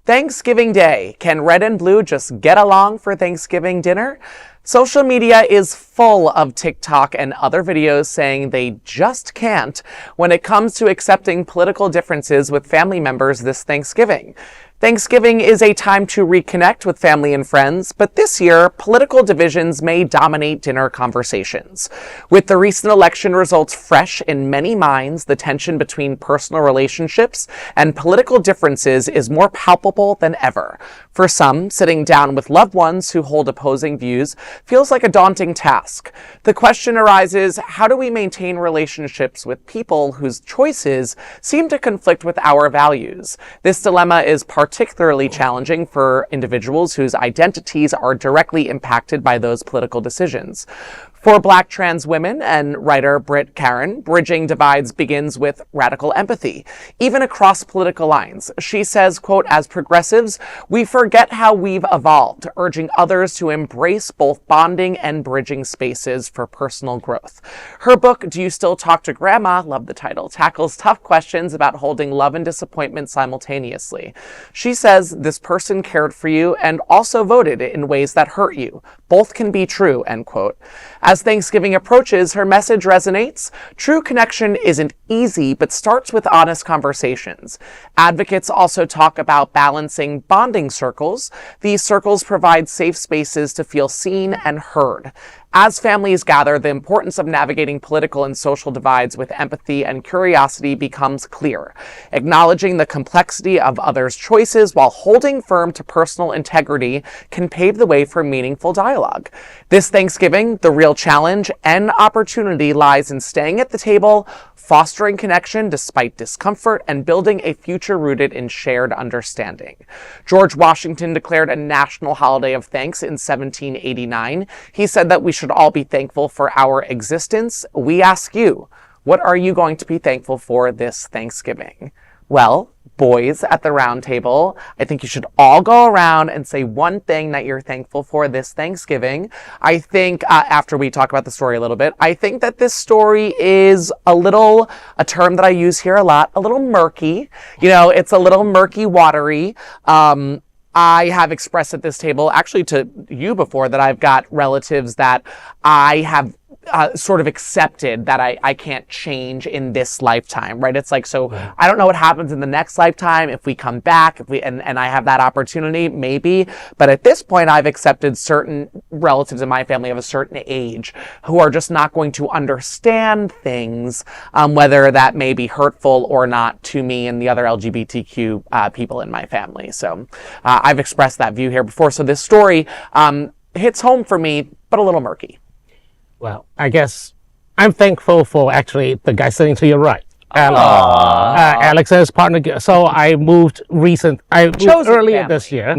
Thanksgiving Day. Can red and blue just get along for Thanksgiving dinner? Social media is full of TikTok and other videos saying they just can't when it comes to accepting political differences with family members this Thanksgiving. Thanksgiving is a time to reconnect with family and friends, but this year, political divisions may dominate dinner conversations. With the recent election results fresh in many minds, the tension between personal relationships and political differences is more palpable than ever. For some, sitting down with loved ones who hold opposing views feels like a daunting task. The question arises, how do we maintain relationships with people whose choices seem to conflict with our values? This dilemma is particularly challenging for individuals whose identities are directly impacted by those political decisions. For Black trans women and writer Britt Karen, bridging divides begins with radical empathy, even across political lines. She says, quote, "As progressives, we forget how we've evolved, urging others to embrace both bonding and bridging spaces for personal growth." Her book, Do You Still Talk to Grandma? Love the title, tackles tough questions about holding love and disappointment simultaneously. She says, this person cared for you and also voted in ways that hurt you. Both can be true, end quote. As Thanksgiving approaches, her message resonates. True connection isn't easy, but starts with honest conversations. Advocates also talk about balancing bonding circles. These circles provide safe spaces to feel seen and heard. As families gather, the importance of navigating political and social divides with empathy and curiosity becomes clear. Acknowledging the complexity of others' choices while holding firm to personal integrity can pave the way for meaningful dialogue. This Thanksgiving, the real challenge and opportunity lies in staying at the table, fostering connection despite discomfort, and building a future rooted in shared understanding. George Washington declared a national holiday of thanks in 1789. He said that we should all be thankful for our existence. We ask you, what are you going to be thankful for this Thanksgiving? Well, boys at the round table, I think you should all go around and say one thing that you're thankful for this Thanksgiving. I think, after we talk about the story a little bit, I think that this story is a term that I use here a lot, a little murky. You know, it's a little murky, watery. I have expressed at this table, actually to you before, that I've got relatives that I have sort of accepted that I can't change in this lifetime, right? It's like, so I don't know what happens in the next lifetime, if we come back, and I have that opportunity, maybe. But at this point, I've accepted certain relatives in my family of a certain age who are just not going to understand things, whether that may be hurtful or not to me and the other LGBTQ people in my family. So I've expressed that view here before. So this story hits home for me, but a little murky. Well, I guess I'm thankful for actually the guy sitting to your right, Alex. Alex's partner. So I moved earlier this year.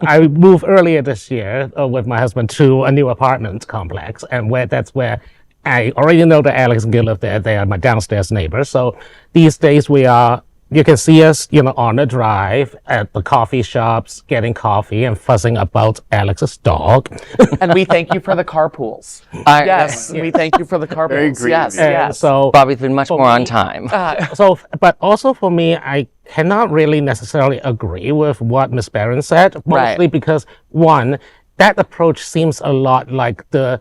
I moved earlier this year with my husband to a new apartment complex, and that's where I already know that Alex and Gil live there. They are my downstairs neighbors. So these days you can see us, on the drive at the coffee shops, getting coffee and fussing about Alex's dog. And we thank you for the carpools. We thank you for the carpools. Yes. So Bobby's been much more on time. But also for me, I cannot really necessarily agree with what Ms. Barron said, mostly because, one, that approach seems a lot like the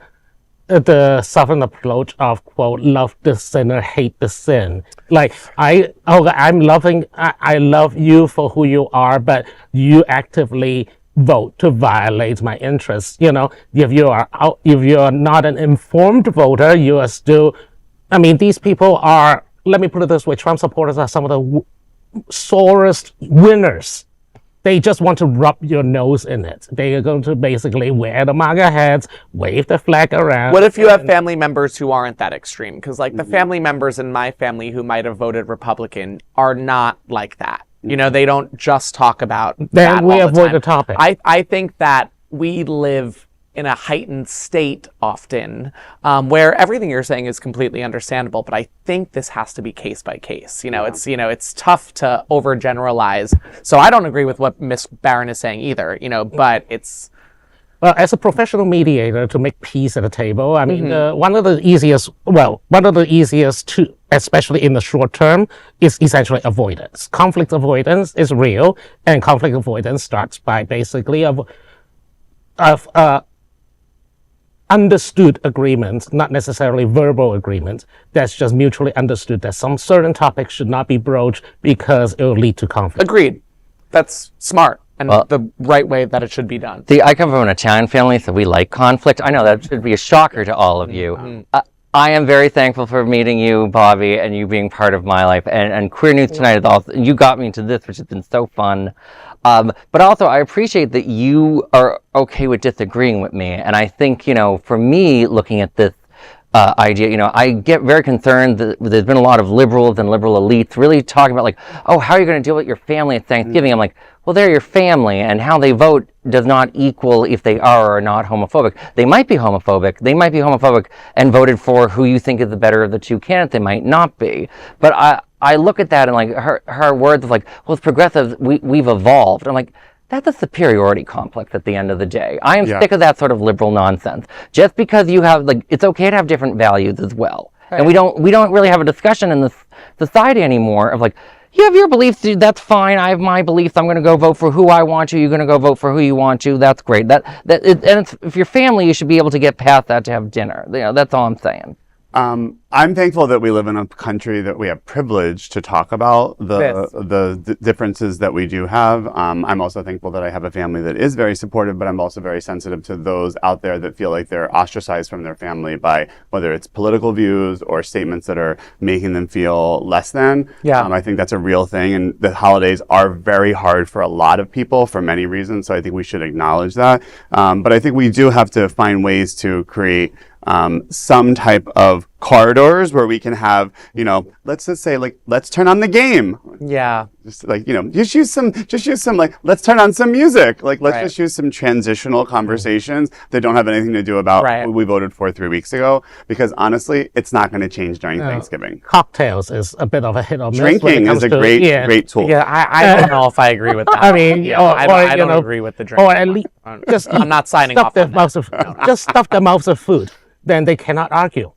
Southern approach of, quote, love the sinner, hate the sin. Like, I love you for who you are, but you actively vote to violate my interests. If you are not an informed voter, you are still, these people are, let me put it this way, Trump supporters are some of the sorest winners. They just want to rub your nose in it. They are going to basically wear the MAGA hats, wave the flag around. What if you have family members who aren't that extreme? Because the family members in my family who might have voted Republican are not like that. They don't just talk about that Then we all avoid the the topic. I think that we live in a heightened state often, where everything you're saying is completely understandable, but I think this has to be case by case. It's tough to overgeneralize. So I don't agree with what Ms. Barron is saying either, but it's Well, as a professional mediator to make peace at the table, I mean, one of the easiest to, especially in the short term, is essentially avoidance. Conflict avoidance is real, and conflict avoidance starts by basically understood agreements, not necessarily verbal agreements. That's just mutually understood that some certain topics should not be broached because it will lead to conflict. Agreed. That's smart. And the right way that it should be done. See, I come from an Italian family, so we like conflict. I know that should be a shocker to all of you. I am very thankful for meeting you, Bobby, and you being part of my life. And Queer News Tonight is also, you got me into this, which has been so fun. But also, I appreciate that you are okay with disagreeing with me. And I think, for me, looking at this idea, I get very concerned that there's been a lot of liberals and liberal elites really talking about oh, how are you going to deal with your family at Thanksgiving? I'm like, well, they're your family, and how they vote does not equal if they are or not homophobic. They might be homophobic. They might be homophobic and voted for who you think is the better of the two candidates. They might not be. But I look at that and her words of well, it's progressive. We've evolved. I'm like, that's a superiority complex at the end of the day. I am sick of that sort of liberal nonsense. Just because you have it's okay to have different values as well. Right. And we don't really have a discussion in this society anymore of you have your beliefs, dude, that's fine. I have my beliefs. I'm going to go vote for who I want to. You're going to go vote for who you want to. That's great. If you're family, you should be able to get past that to have dinner. That's all I'm saying. I'm thankful that we live in a country that we have privilege to talk about the differences that we do have. I'm also thankful that I have a family that is very supportive, but I'm also very sensitive to those out there that feel like they're ostracized from their family by whether it's political views or statements that are making them feel less than. Yeah. I think that's a real thing, and the holidays are very hard for a lot of people for many reasons, so I think we should acknowledge that. But I think we do have to find ways to create some type of corridors where we can have, let's just say let's turn on the game. Yeah. Just just use some let's turn on some music. Let's just use some transitional conversations that don't have anything to do about who we voted for 3 weeks ago, because honestly, it's not going to change during Thanksgiving. Cocktails is a bit of a hit or miss. Drinking is a great tool. Yeah, I don't know if I agree with that. I mean, I don't agree with the drink. Or at least I'm not signing off on that. Just stuff their mouths of food. Then they cannot argue.